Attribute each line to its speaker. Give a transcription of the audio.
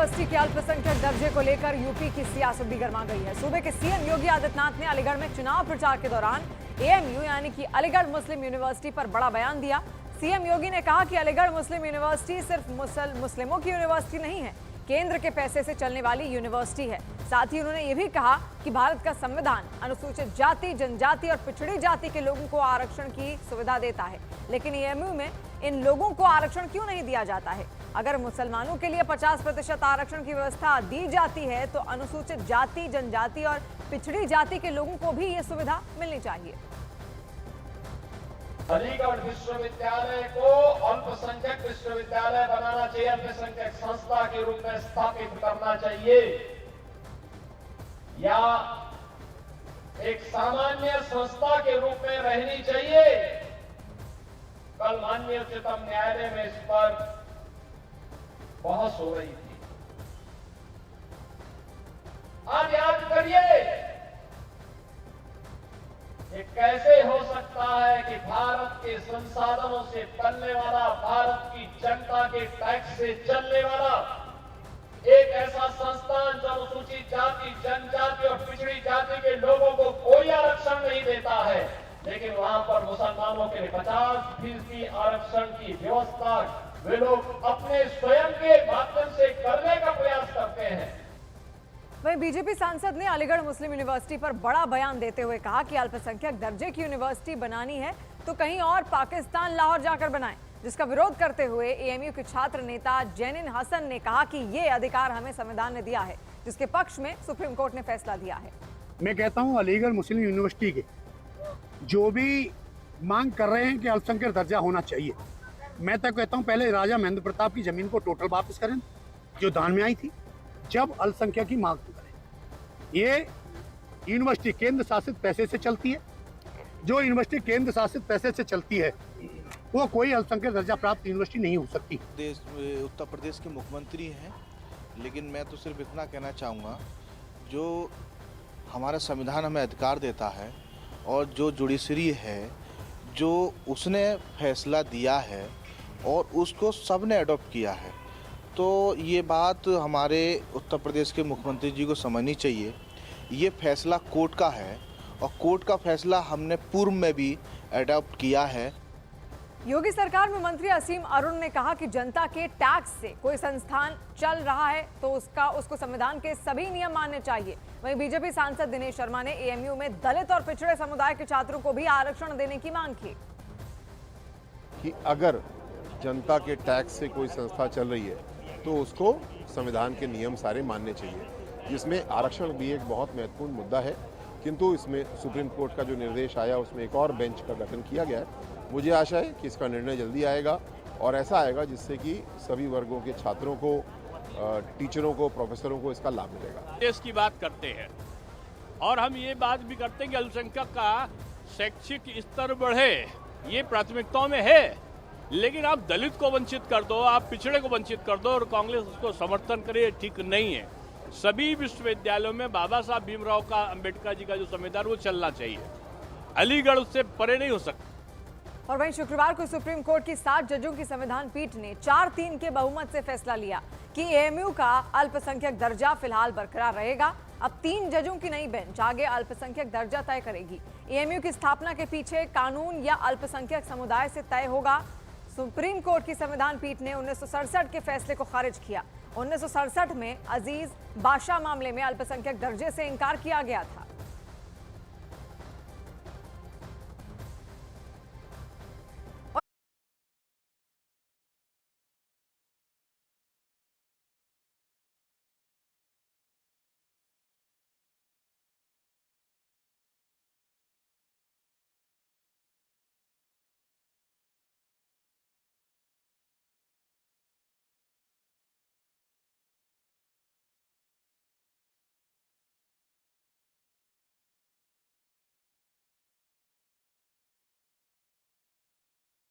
Speaker 1: University के अल्पसंख्यक दर्जे को लेकर यूपी की सियासत भी गर्मा गई है। सूबे के सीएम योगी आदित्यनाथ ने अलीगढ़ में चुनाव प्रचार के दौरान एएमयू यानी कि अलीगढ़ मुस्लिम यूनिवर्सिटी पर बड़ा बयान दिया। सीएम योगी ने कहा कि अलीगढ़ मुस्लिम यूनिवर्सिटी सिर्फ मुस्लिमों की यूनिवर्सिटी नहीं है, केंद्र के पैसे से चलने वाली यूनिवर्सिटी है। साथ ही उन्होंने ये भी कहा कि भारत का संविधान अनुसूचित जाति, जनजाति और पिछड़ी जाति के लोगों को आरक्षण की सुविधा देता है, लेकिन एएमयू में इन लोगों को आरक्षण क्यों नहीं दिया जाता है? अगर मुसलमानों के लिए 50% आरक्षण की व्यवस्था दी जाती है तो अनुसूचित जाति, जनजाति और पिछड़ी जाति के लोगों को भी ये सुविधा मिलनी चाहिए।
Speaker 2: अलीगढ़ विश्वविद्यालय को अल्पसंख्यक विश्वविद्यालय बनाना चाहिए, अल्पसंख्यक संस्था के रूप में स्थापित करना चाहिए, या एक सामान्य संस्था के रूप में रहनी चाहिए। कल माननीय उच्चतम न्यायालय में इस पर बहस हो रही थी। आज याद करिए, ये कैसे हो सकता है कि भारत के संसाधनों से पलने वाला, भारत की जनता के टैक्स से चलने वाला एक ऐसा संस्थान जो अनुसूचित जाति, जनजाति और पिछड़ी जाति के लोगों को कोई आरक्षण नहीं देता है, लेकिन वहां पर मुसलमानों के लिए 50% आरक्षण की व्यवस्था वे लोग अपने स्वयं के माध्यम से करने का प्रयास करते हैं।
Speaker 1: वहीं बीजेपी सांसद ने अलीगढ़ मुस्लिम यूनिवर्सिटी पर बड़ा बयान देते हुए कहा कि अल्पसंख्यक दर्जे की यूनिवर्सिटी बनानी है तो कहीं और पाकिस्तान लाहौर जाकर बनाएं, जिसका विरोध करते हुए एएमयू के छात्र नेता जैनिन हसन ने कहा कि ये अधिकार हमें संविधान ने दिया है, जिसके पक्ष में सुप्रीम कोर्ट ने फैसला दिया है।
Speaker 3: मैं कहता हूं अलीगढ़ मुस्लिम यूनिवर्सिटी के जो भी मांग कर रहे हैं कि अल्पसंख्यक दर्जा होना चाहिए, मैं तो कहता हूं पहले राजा महेंद्र प्रताप की जमीन को टोटल वापस करें जो दान में आई थी, जब अल्पसंख्यक की मांग करें। ये यूनिवर्सिटी केंद्र शासित पैसे से चलती है, जो यूनिवर्सिटी केंद्र शासित पैसे से चलती है वो कोई अल्पसंख्यक दर्जा प्राप्त यूनिवर्सिटी नहीं हो सकती।
Speaker 4: उत्तर प्रदेश के मुख्यमंत्री हैं, लेकिन मैं तो सिर्फ इतना कहना चाहूँगा, जो हमारा संविधान हमें अधिकार देता है और जो जुडिशरी है, जो उसने फैसला दिया है और उसको सबने अडॉप्ट किया है, तो ये बात हमारे उत्तर प्रदेश के मुख्यमंत्री जी को समझनी चाहिए। ये फैसला कोर्ट का है और कोर्ट का फैसला हमने पूर्व में भी अडॉप्ट किया है।
Speaker 1: योगी सरकार में मंत्री असीम अरुण ने कहा कि जनता के टैक्स से कोई संस्थान चल रहा है तो उसको संविधान के सभी नियम मानने चाहिए। वहीं बीजेपी सांसद दिनेश शर्मा ने एएमयू में दलित और पिछड़े समुदाय के छात्रों को भी आरक्षण देने की मांग की
Speaker 5: कि अगर जनता के टैक्स से कोई संस्था चल रही है तो उसको संविधान के नियम सारे मानने चाहिए, जिसमें आरक्षण भी एक बहुत महत्वपूर्ण मुद्दा है। किंतु इसमें सुप्रीम कोर्ट का जो निर्देश आया उसमें एक और बेंच का गठन किया गया है। मुझे आशा है कि इसका निर्णय जल्दी आएगा और ऐसा आएगा जिससे कि सभी वर्गों के छात्रों को, टीचरों को, प्रोफेसरों को इसका लाभ मिलेगा।
Speaker 6: देश की बात करते हैं और हम ये बात भी करते हैं कि अल्पसंख्यक का शैक्षिक स्तर बढ़े, ये प्राथमिकताओं में है, लेकिन आप दलित को वंचित कर दो, आप पिछड़े को वंचित कर दो और कांग्रेस उसको समर्थन करे, ठीक नहीं है। सभी विश्वविद्यालयों में बाबा साहब भीमराव का, अंबेडकर जी का जो संविधान वो चलना चाहिए, अलीगढ़ उससे परे नहीं हो सकता।
Speaker 1: और वहीं शुक्रवार को सुप्रीम कोर्ट की 7 जजों की संविधान पीठ ने 4-3 के बहुमत से फैसला लिया कि एएमयू का अल्पसंख्यक दर्जा फिलहाल बरकरार रहेगा। अब 3 जजों की नई बेंच आगे अल्पसंख्यक दर्जा तय करेगी। एएमयू की स्थापना के पीछे कानून या अल्पसंख्यक समुदाय से तय होगा। सुप्रीम कोर्ट की संविधान पीठ ने 1967 के फैसले को खारिज किया। 1967 में अजीज बादशाह मामले में अल्पसंख्यक दर्जे से इनकार किया गया था।